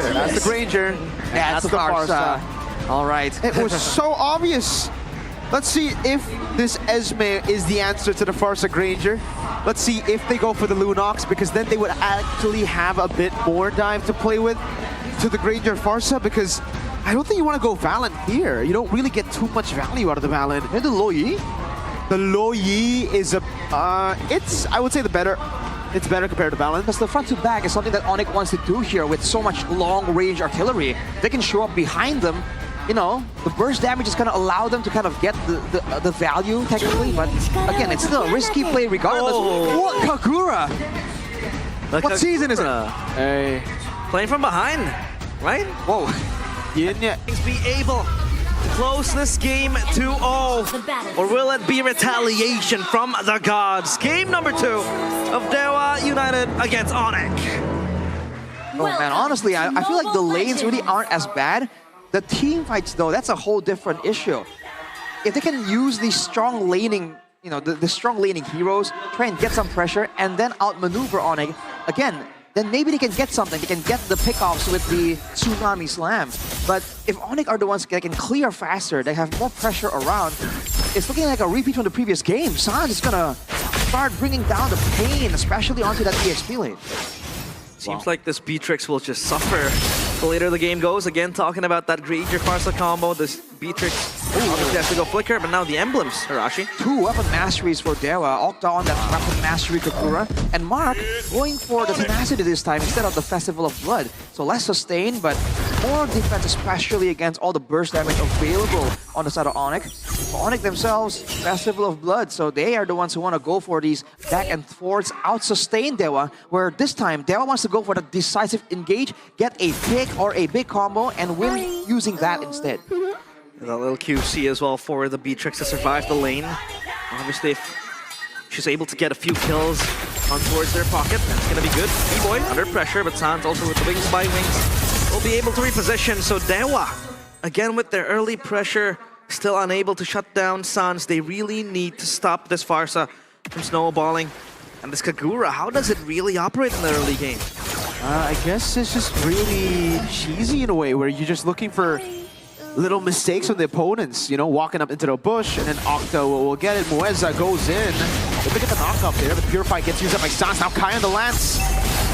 Granger. That's the Granger. That's the Farsa. All right. It was so obvious. Let's see if this Esme is the answer to the Farsa Granger. Let's see if they go for the Lunox, because then they would actually have a bit more dive to play with to the Granger Farsa, because I don't think you want to go Valen here. You don't really get too much value out of the Valen. And the Lo Yi? The Lo Yi is it's, I would say, it's better compared to Valen. Because the front to back is something that Onic wants to do here with so much long-range artillery. They can show up behind them. You know, the burst damage is going to allow them to kind of get the value, technically. But again, it's still a risky play regardless. Oh. What, Kagura? What season is it? Hey. Playing from behind, right? Whoa. Yeah. Be able to close this game 2-0, or will it be retaliation from the gods? Game number 2 of Dewa United against Onic. Oh man, honestly, I feel like the lanes really aren't as bad. The team fights, though, that's a whole different issue. If they can use these strong laning, you know, the strong laning heroes, try and get some pressure, and then outmaneuver Onic, again, then maybe they can get something. They can get the pickoffs with the Tsunami Slam. But if Onic are the ones that can clear faster, they have more pressure around, it's looking like a repeat from the previous game. Sans is gonna start bringing down the pain, especially onto that EXP lane. Seems like this Beatrix will just suffer the later the game goes. Again, talking about that Granger Farsa combo, this Beatrix obviously has to go Flicker, but now the emblems, Hirashi. 2 weapon masteries for Dewa, Octa on that weapon mastery Kagura, and Mark going for the tenacity this time instead of the Festival of Blood. So less sustain, but more defense, especially against all the burst damage available on the side of Onic. For Onic themselves, Festival of Blood, so they are the ones who want to go for these back and forwards, out-sustain Dewa, where this time Dewa wants to go for the decisive engage, get a pick or a big combo, and win using that instead. That little QC as well for the Beatrix to survive the lane. Obviously, if she's able to get a few kills on towards their pocket, that's going to be good. B-Boy under pressure, but Sans also with the Wings by Wings will be able to reposition. So Dewa, again with their early pressure, still unable to shut down Sans. They really need to stop this Farsa from snowballing. And this Kagura, how does it really operate in the early game? I guess it's just really cheesy in a way, where you're just looking for little mistakes from the opponents, you know, walking up into the bush, and then Octa will get it. Mueza goes in. They pick up the knock up there. The Purify gets used up by Sans. Now Kai on the lance.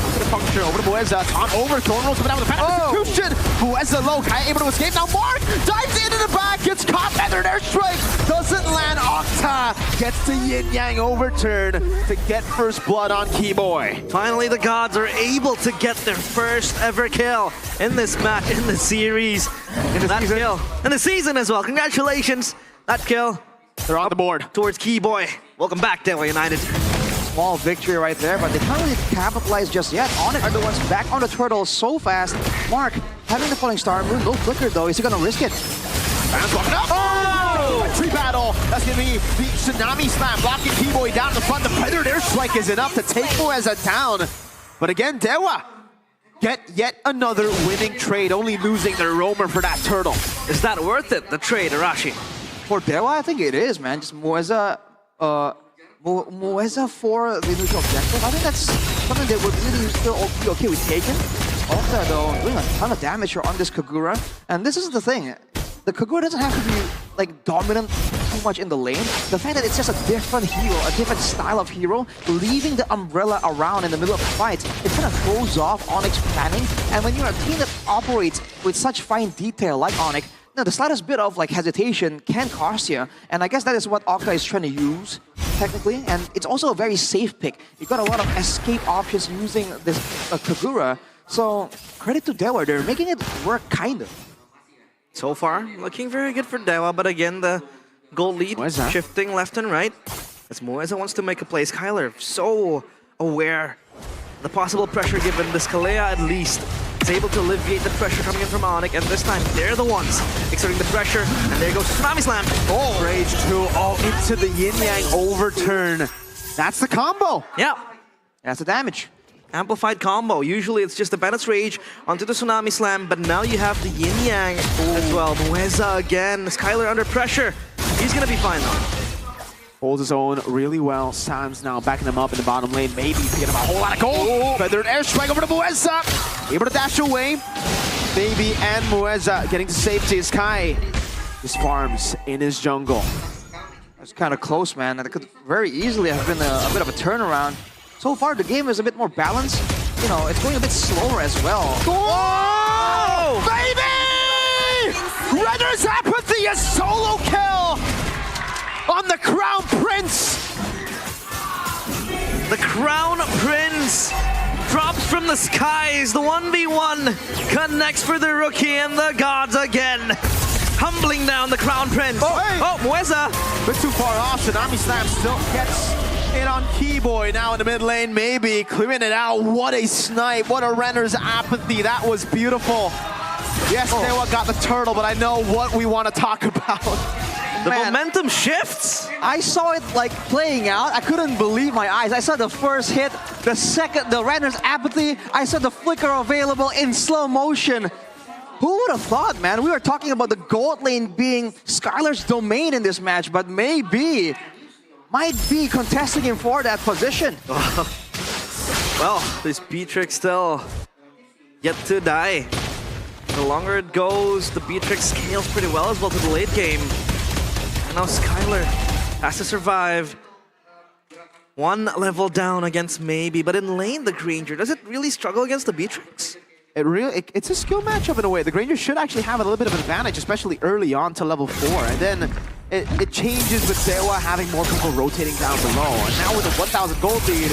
Into the puncture, over to Mueza. On over, Thorn rolls coming down with the Phantom Execution. Mueza low, Kai able to escape. Now Mark dives into the back, gets caught, feathered airstrike. Doesn't land. Octa gets the Yin Yang overturn to get first blood on Keyboy. Finally, the gods are able to get their first ever kill in this match, in the series. In the season. Kill. In the season as well. Congratulations. That kill. They're on the board. Towards Keyboy. Welcome back, Dewa United. Small victory right there, but they can't really capitalize just yet. Onic are the ones back on the turtle so fast. Mark having the falling star moon, no flicker though. Is he gonna risk it? Fans walking up. Oh! Tree battle. That's gonna be the Tsunami Slam, blocking Keyboy down in the front. The Feathered Airstrike is enough to take Mueza down. But again, Dewa get yet another winning trade, only losing their roamer for that turtle. Is that worth it, the trade, Arashi? For Dewa, I think it is, man. Just Mueza, Mueza for the initial objective. I think that's something that would really still be okay with taking. Octa, though, doing a ton of damage here on this Kagura. And this is the thing. The Kagura doesn't have to be like dominant too much in the lane. The fact that it's just a different hero, a different style of hero, leaving the umbrella around in the middle of the fight, it kind of throws off Onic's planning. And when you're a team that operates with such fine detail like Onic, now the slightest bit of like hesitation can cost you. And I guess that is what Octa is trying to use, technically. And it's also a very safe pick. You've got a lot of escape options using this Kagura. So credit to Dewa, they're making it work kind of. So far, looking very good for Dewa, but again, the goal lead shifting left and right. As Mueza wants to make a play. Skylar so aware the possible pressure given. This Kalea at least is able to alleviate the pressure coming in from Onic, and this time they're the ones exerting the pressure. And there goes Tsunami Slam. Oh, Rage 2 all into the Yin Yang overturn. That's the combo. Yeah. That's the damage. Amplified combo. Usually it's just the Bandit's Rage onto the Tsunami Slam, but now you have the Yin Yang as well. Mueza again. Skylar under pressure. He's gonna be fine though. Holds his own really well. Sans now backing him up in the bottom lane. Maybe picking up a whole lot of gold. Feathered airstrike over to Mueza. Able to dash away. Maybe and Mueza getting to safety as Kai just farms in his jungle. It's kind of close, man. That could very easily have been a bit of a turnaround. So far, the game is a bit more balanced. You know, it's going a bit slower as well. Whoa! Baby! Renner's Apathy, a solo kill on the Crown Prince. The Crown Prince drops from the skies. The 1v1 connects for the rookie and the gods again. Humbling down the Crown Prince. Oh, Mueza. Bit too far off. Tsunami Slam still gets it on Keyboy. Now in the mid lane, maybe clearing it out. What a snipe. What a Renner's Apathy. That was beautiful. Yes, Dewa got the turtle, but I know what we want to talk about. The momentum shifts. I saw it like playing out. I couldn't believe my eyes. I saw the first hit, the second, the Renner's Apathy. I saw the flicker available in slow motion. Who would have thought, man? We were talking about the gold lane being Skylar's domain in this match, but might be contesting him for that position. Well, this Beatrix still yet to die. The longer it goes, the Beatrix scales pretty well as well to the late game. And now Skylar has to survive. One level down against Maybe, but in lane, the Granger, does it really struggle against the Beatrix? It's a skill matchup in a way. The Granger should actually have a little bit of an advantage, especially early on to level 4. And then it changes with Dewa having more people rotating down below. And now with a 1,000 gold lead,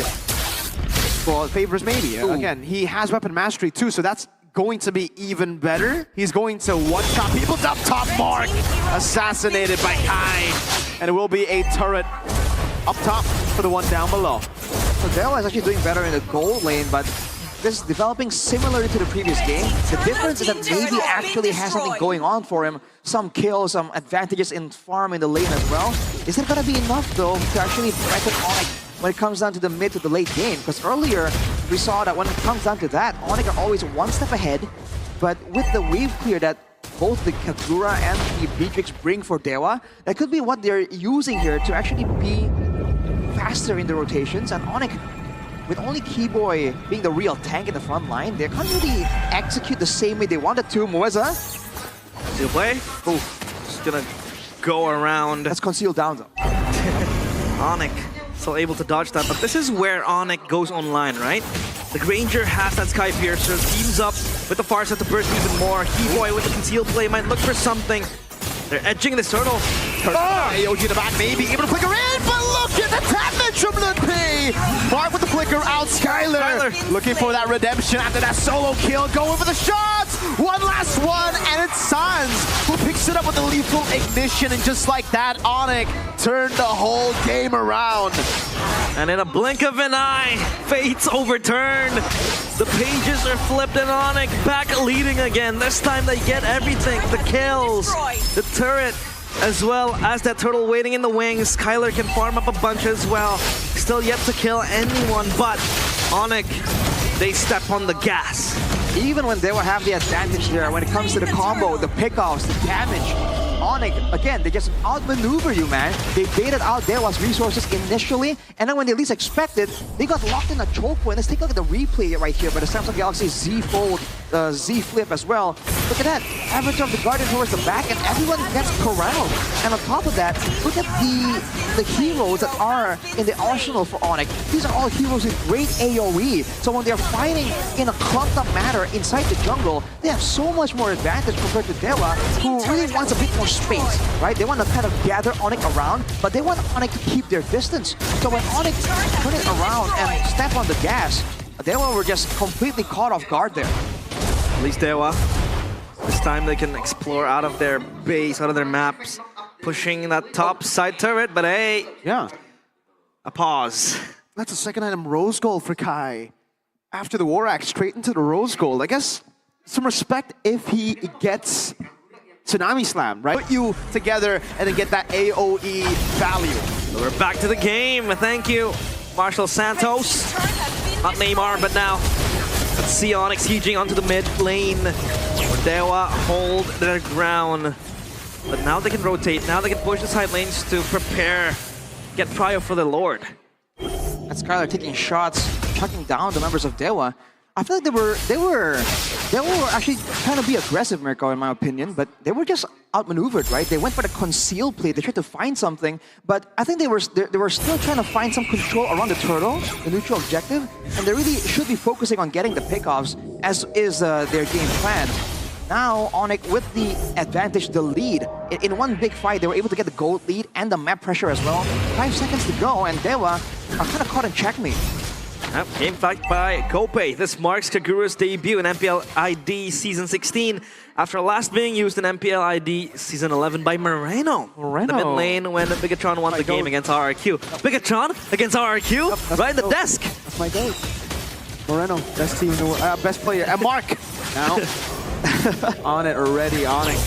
well, it favors Maybe. Again, he has weapon mastery too, so that's going to be even better. He's going to one-shot people up top. Mark assassinated by Kai. And it will be a turret up top for the one down below. So Dewa is actually doing better in the gold lane, but this is developing similarly to the previous game. The difference is that Maybe actually has something going on for him. Some kills, some advantages in farm in the lane as well. Is that going to be enough, though, to actually threaten Onic when it comes down to the mid to the late game? Because earlier, we saw that when it comes down to that, Onic are always one step ahead. But with the wave clear that both the Kagura and the Beatrix bring for Dewa, that could be what they're using here to actually be faster in the rotations. And Onic, with only Keyboy being the real tank in the front line, they can't really execute the same way they wanted to. Mueza. Conceal play. Oh, just gonna go around. That's concealed down though. Onic still able to dodge that, but this is where Onic goes online, right? The Granger has that Sky Piercer, teams up with the Farsight to burst even more. Keyboy with the concealed play might look for something. They're edging this turtle. AOG in the back, Maybe able to flicker in, but look at the damage from Ludpi! Mark with the flicker out, Skylar looking for that redemption after that solo kill, going for the shots! One last one, and it's Sans who picks it up with a lethal ignition, and just like that, Onic turned the whole game around. And in a blink of an eye, fate's overturned. The pages are flipped and Onic back leading again. This time they get everything, the kills, the turret, as well as that turtle waiting in the wings. Skylar can farm up a bunch as well. Still yet to kill anyone, but Onic, they step on the gas. Even when they will have the advantage there, when it comes to the combo, the pickoffs, the damage, Onic, again, they just outmaneuver you, man. They baited out Dewa's resources initially, and then when they least expected, they got locked in a choke point. Let's take a look at the replay right here by the Samsung Galaxy Z Fold, Z Flip as well. Look at that, average of the Guardian towards the back, and everyone gets corralled. And on top of that, look at the heroes that are in the arsenal for Onic. These are all heroes with great AoE. So when they're fighting in a clumped up manner inside the jungle, they have so much more advantage compared to Dewa, who really wants a bit more space, right? They want to kind of gather Onic around, but they want Onic to keep their distance. So when Onic turn it around and step on the gas, Dewa were just completely caught off guard there. At least Dewa, this time they can explore out of their base, out of their maps, pushing that top side turret, but hey, yeah, a pause. That's a second item Rose Gold for Kai. After the War Axe, straight into the Rose Gold. I guess some respect if he gets Tsunami Slam, right? Put you together and then get that AoE value. So we're back to the game. Thank you, Marshall Santos. Not Neymar, but now let's see Onic sieging onto the mid lane. Dewa hold their ground. But now they can rotate. Now they can push the side lanes to prepare get prio for the Lord. And Skylar taking shots, chucking down the members of Dewa. I feel like they were actually trying to be aggressive, Mirko, in my opinion, but they were just outmaneuvered, right? They went for the conceal play. They tried to find something, but I think they were still trying to find some control around the turtle, the neutral objective, and they really should be focusing on getting the pickoffs, as is their game plan. Now, Onic with the advantage, the lead. In one big fight, they were able to get the gold lead and the map pressure as well. 5 seconds to go, and Dewa are kind of caught in checkmate. Yep, game fight by Kope. This marks Kagura's debut in MPL ID Season 16 after last being used in MPL ID Season 11 by Moreno. The mid lane when Bigatron won the game against RRQ. Bigatron against RRQ, right in the desk. That's my goat. Moreno, best team, best player. And Mark now on it already, Onic.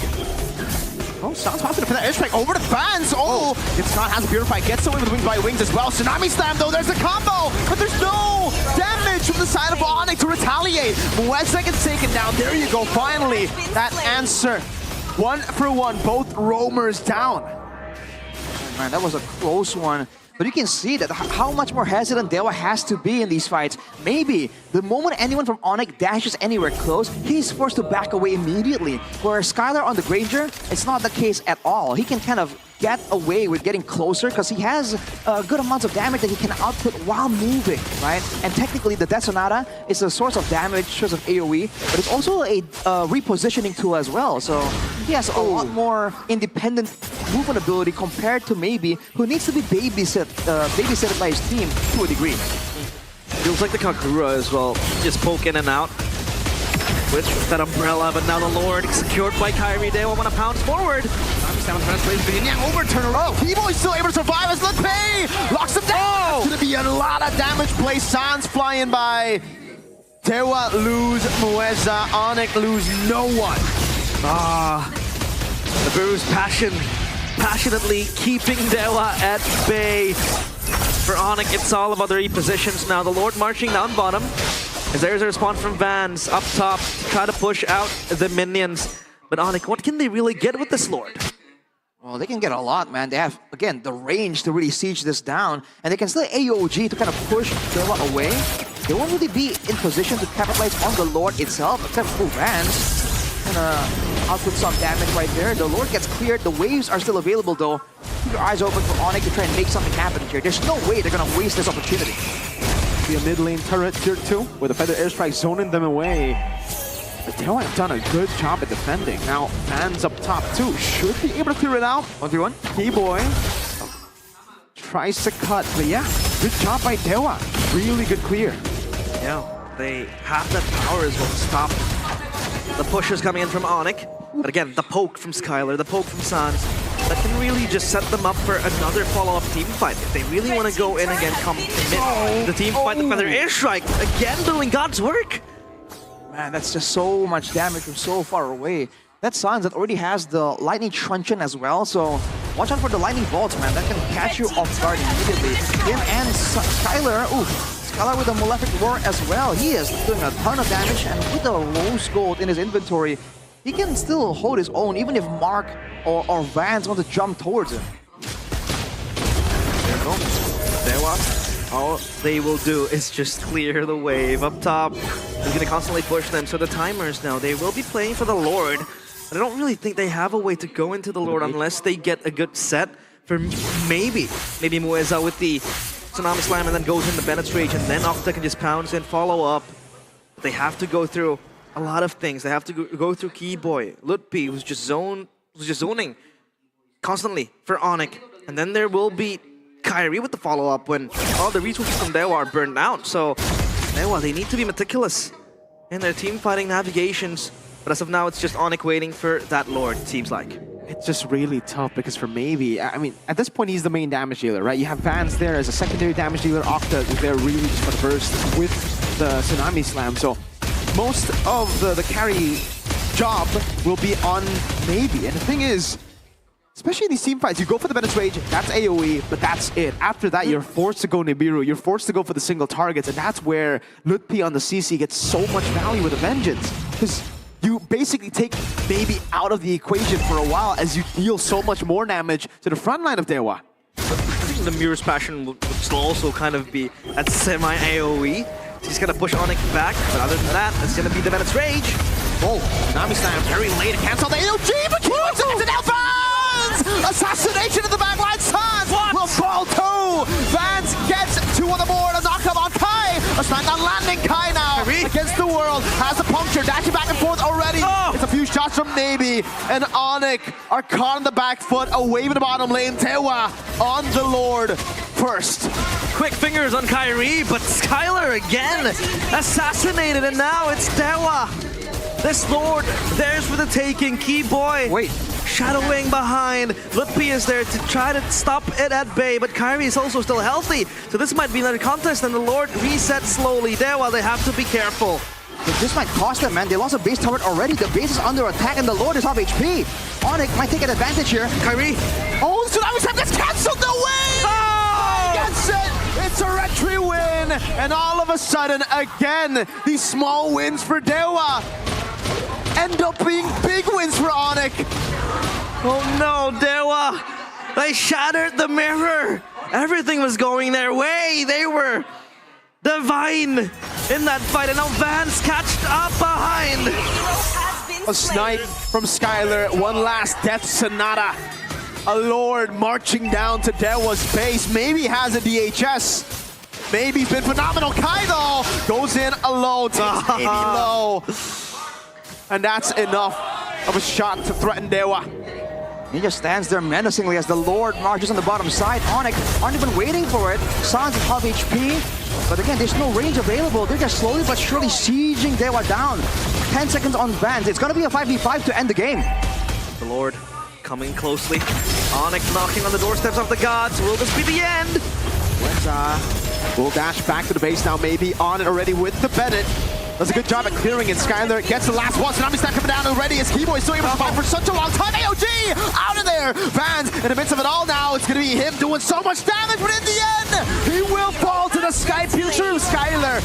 Oh, sounds positive for that airstrike over the fans. Oh, Scott has a Purify, gets away with Wings by Wings as well. Tsunami Slam though, there's a combo, but there's no damage from the side of Onic to retaliate. Mueza gets taken down. There you go, finally. That answer. 1 for 1, both roamers down. Man, that was a close one. But you can see that how much more hesitant Dewa has to be in these fights. Maybe the moment anyone from Onic dashes anywhere close, he's forced to back away immediately. Whereas Skylar on the Granger, it's not the case at all. He can kind of get away with getting closer because he has good amounts of damage that he can output while moving, right? And technically the Death Sonata is a source of damage, source of AoE, but it's also a repositioning tool as well. So he has a lot more independent movement ability compared to maybe who needs to be babysitted by his team to a degree. Feels like the Kagura as well, just poke in and out with that umbrella, but now the Lord secured by Kyrie. They want to pounce forward. Overturn around. T-Boy's still able to survive as Letpe locks him down. It's gonna be a lot of damage play. Sans flying by. Dewa lose Mueza. Onic lose no one. The Brew's passionately keeping Dewa at bay. For Onic, it's all about their repositions now. The Lord marching down bottom. As there's a response from Vans up top to try to push out the minions. But Onic, what can they really get with this Lord? Well, they can get a lot, man. They have, again, the range to really siege this down, and they can still AOG to kind of push Dewa away. They won't really be in position to capitalize on the Lord itself, except for Vans. Output some damage right there. The Lord gets cleared. The waves are still available, though. Keep your eyes open for Onic to try and make something happen here. There's no way they're going to waste this opportunity. Be a mid lane turret tier 2 with a feather airstrike zoning them away. But Dewa have done a good job at defending. Now, fans up top too should be able to clear it out. 1v1. T-Boy tries to cut, but yeah, good job by Dewa. Really good clear. Yeah, they have that power as well to stop the pushers coming in from Onic. But again, the poke from Skylar, the poke from Sans, that can really just set them up for another follow-up team fight. If they really want to go in again, commit the team fight, the feather airstrike, again doing God's work. Man, that's just so much damage from so far away. That Sans that already has the lightning truncheon as well, so watch out for the lightning bolts, man. That can catch you off guard immediately. Him and Skylar, Skylar with a Malefic Roar as well. He is doing a ton of damage, and with the Rose Gold in his inventory, he can still hold his own, even if Mark or Vans want to jump towards him. There you go. Dewa. All they will do is just clear the wave up top. He's going to constantly push them. So the timers now, they will be playing for the Lord. But I don't really think they have a way to go into the Lord unless they get a good set for maybe Mueza with the Tsunami Slam and then goes into Bennett's Rage, and then Octa can just pounce and follow up. But they have to go through a lot of things. They have to go through Keyboy, Lutpi, who's just zoning constantly for Onic. And then there will be Kyrie with the follow-up when all the resources from Dewa are burned out. So Dewa, they need to be meticulous in their team fighting navigations. But as of now, it's just Onic waiting for that Lord, it seems like. It's just really tough because for Maybe, I mean, at this point, he's the main damage dealer, right? You have Vans there as a secondary damage dealer. Octa is there really just for the burst with the Tsunami Slam. So most of the carry job will be on Maybe. And the thing is, especially in these team fights, you go for the Bennett's Rage, that's AoE, but that's it. After that, you're forced to go Nibiru, you're forced to go for the single targets, and that's where Lutpi on the CC gets so much value with a Vengeance. Because you basically take Maybe out of the equation for a while as you deal so much more damage to the front line of Dewa. The thing the Mirror's Passion would still also kind of be at semi-AoE. He's gonna push Onic back, but other than that, it's gonna be the Venom's Rage. Oh, Nami Slam very late to cancel the AOG, but he wants it to Vans! Assassination of the backline, Sans will fall too! Vans gets two on the board, a knock on Kai! A smackdown landing, Kai now against the world, has the puncture, dashing back and forth already. It's a few shots from Nabi, and Onic are caught on the back foot, away from the bottom lane. Dewa on the Lord first. Quick fingers on Kyrie, but Skylar again assassinated, and now it's Dewa. This Lord, there's for the taking. Key Boy. Wait. Shadowing behind. Lutpi is there to try to stop it at bay, but Kyrie is also still healthy. So this might be another contest, and the Lord resets slowly. Dewa, they have to be careful. This might cost them, man. They lost a base turret already. The base is under attack, and the Lord is off HP. Onic might take an advantage here. Kyrie. Oh, the Tsunami Slam gets cancelled. No way! Oh! Gets it! It's a retry win! And all of a sudden, again, these small wins for Dewa end up being big wins for Onic. Oh no, Dewa! They shattered the mirror! Everything was going their way! They were divine in that fight, and now Vans catched up behind! A snipe from Skylar, one last Death Sonata. A Lord marching down to Dewa's base. Maybe he has a DHS. Maybe he's been phenomenal. Kaido goes in alone, takes Amy low. And that's enough of a shot to threaten Dewa. He just stands there menacingly as the Lord marches on the bottom side. Onic aren't even waiting for it. Sans is half HP. But again, there's no range available. They're just slowly but surely sieging Dewa down. 10 seconds on Vans. It's going to be a 5v5 to end the game. The Lord coming closely. Onic knocking on the doorsteps of the gods. Will this be the end? Will dash back to the base now, maybe on it already with the Bennett. Does a good job at clearing it. Skylar gets the last one. Tsunami Slam coming down already as Keyboy still able to fight for such a long time. AOG out of there. Vans in the midst of it all now. It's going to be him doing so much damage, but in the end, he will fall to the sky. Future Skylar.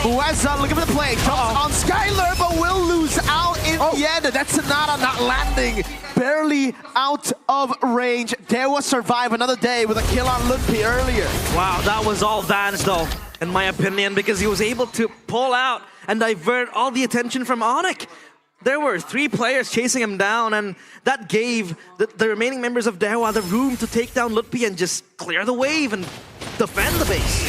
Muezza looking for the play. Jumps on Skylar, but will lose out in the end. That's Sonata not landing. Barely out of range. Dewa survive another day with a kill on Lutpi earlier. Wow, that was all Vans though, in my opinion, because he was able to pull out and divert all the attention from Onic. There were 3 players chasing him down, and that gave the remaining members of Dewa the room to take down Lutpi and just clear the wave and defend the base.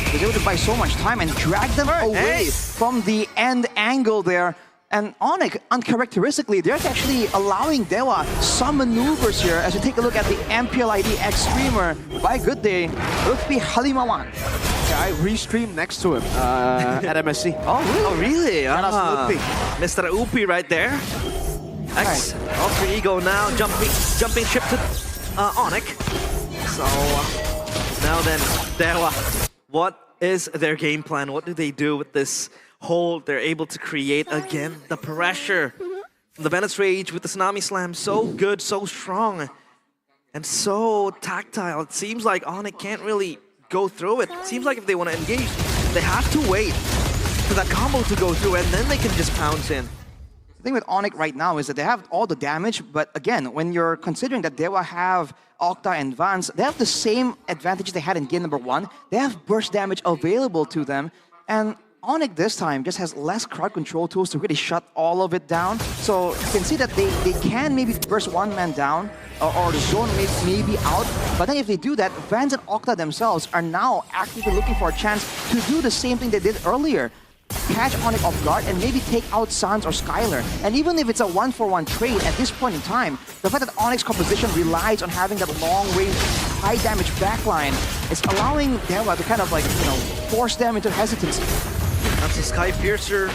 He was able to buy so much time and drag them away from the end angle there. And Onic, uncharacteristically, they're actually allowing Dewa some maneuvers here. As you take a look at the MPLID X streamer, by good day, Lutfi Halimawan. Yeah, I restreamed next to him at MSC. Oh, really? Lutfi. Mr. Upi right there. X, Alter Ego now, jumping ship to Onic. So, now then, Dewa, what is their game plan? What do they do with this hold they're able to create? Again, the pressure from the Venom's Rage with the Tsunami Slam, so good, so strong, and so tactile. It seems like Onic can't really go through it. It seems like if they want to engage, they have to wait for that combo to go through, and then they can just pounce in. The thing with Onic right now is that they have all the damage, but again, when you're considering that Dewa have Octa and Vans, they have the same advantage they had in game number 1. They have burst damage available to them, and Onic this time just has less crowd control tools to really shut all of it down. So you can see that they can maybe burst one man down or the zone may be out. But then if they do that, Vans and Octa themselves are now actively looking for a chance to do the same thing they did earlier. Catch Onic off guard and maybe take out Sans or Skylar. And even if it's a 1-for-1 trade at this point in time, the fact that Onic's composition relies on having that long-range, high-damage backline is allowing Dewa to kind of like, you know, force them into hesitancy. That's a Sky Piercer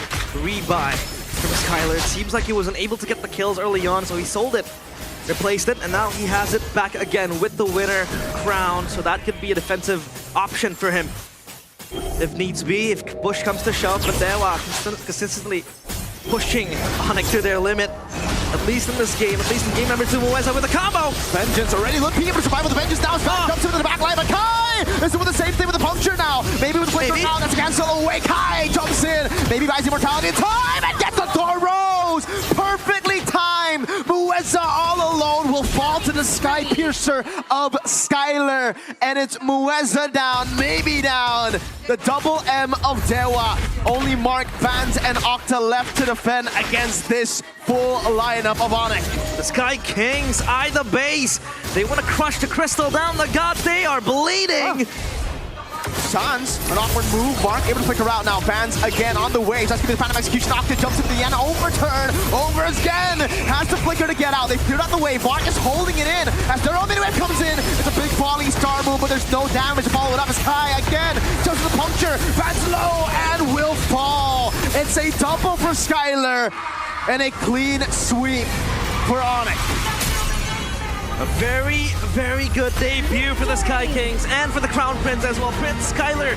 rebuy from Skylar. It seems like he wasn't able to get the kills early on, so he sold it, replaced it, and now he has it back again with the winner crown. So that could be a defensive option for him if needs be, if push comes to shove. But Dewa consistently pushing Onic to their limit, at least in this game, at least in game number 2. Muezza with a combo! Vengeance already looking able to survive with the Vengeance now. Jumps into the back line, but Kai is doing the same thing with the puncture now. Maybe with the flicker now, that's a cancel away. Kai jumps in, maybe buys immortality in time and gets the Toros! Perfectly timed! Muezza all alone will fall to the the Sky Piercer of Skylar. And it's Mueza down, maybe down. The double M of Dewa. Only Mark, Vans, and Octa left to defend against this full lineup of Onic. The Sky Kings eye the base. They want to crush the crystal down the god. They are bleeding. Sans, an awkward move. Mark able to flicker out now. Vans again on the way. That's going to be the Phantom Execution. Octa jumps into the end. Overturn. Over again. Has to flicker to get out. They cleared out the wave. Mark is holding it in. As their own mini wave comes in. It's a big falling star move, but there's no damage. Follow it up. It's high again. Jumps to the puncture. Vans low and will fall. It's a double for Skylar. And a clean sweep for Onic. A very, very good debut for the Sky Kings and for the Crown Prince as well. Prince Skylar